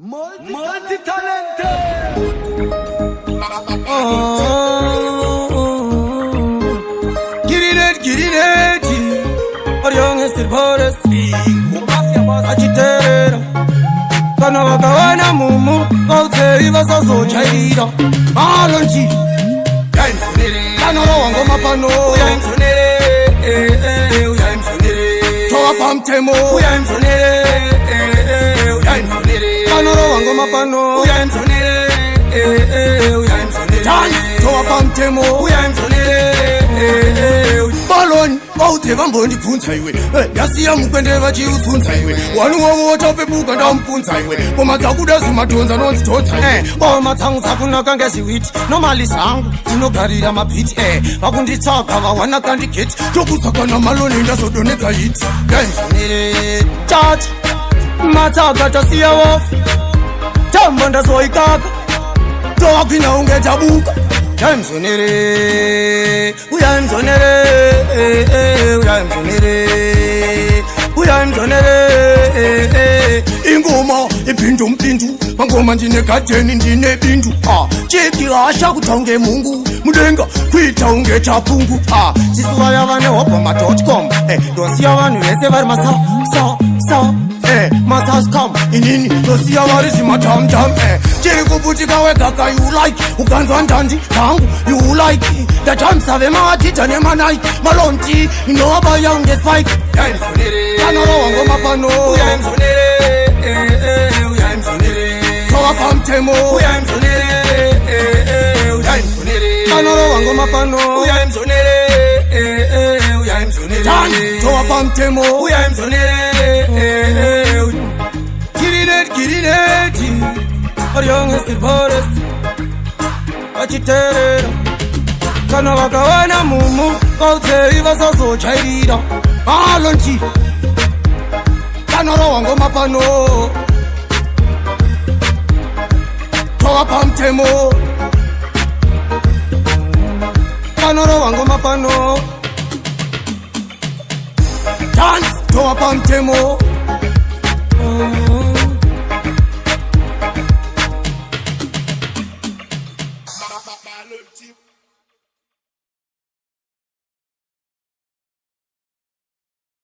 Multi-talented. Get it, or young is the forest. Agitator. Kana wakawana mumu, kote iva so chaira. Malonji. Kana wango mapano. Toa pamtemo. Kana wango mapano. Toa pamtemo. Balon, baute vamboni punta iwe. Yasiya mkwende vachi usunta iwe. Wanu wawo chope buka nda mpunta iwe. Oma takuda sumatonza nonzi tota iwe. Oma tangu takuna kangesi witi. Normali sangu, tinogarira mapiti. Vakundi tsaka vawana kandiketi. Tokusaka na maloni nda sodoneka hiti. Yenzonere, chacha. Mataka tasiya wafu. Tamba nda soikaka. Toa kina unge jabuka. Uyamzonere, ingoma ipindu mpindu mangoma ndine gateni ndine bindu cheki asha kutonge mungu mudenga kuita unge chapungu chisuwa yavane hopama.com dosiya vanhu vese vari masascom inini dosiya vari zimatamtam chiri kuputika wegaka you like ukanzwa ndandi tangu you like ndatamsave maatita nemanaiki malonti inovabaya unge spike kanorowa ngoma pano toa pamtemo kanorowa ngoma pano toa pamtemo Kirineti or young is the forest Agitator Kana wakawana mumu kote iva so chaira Malonji Kanorowa ngoma pano Toa pamtemo Kanorowa ngoma pano Dance Toa pamtemo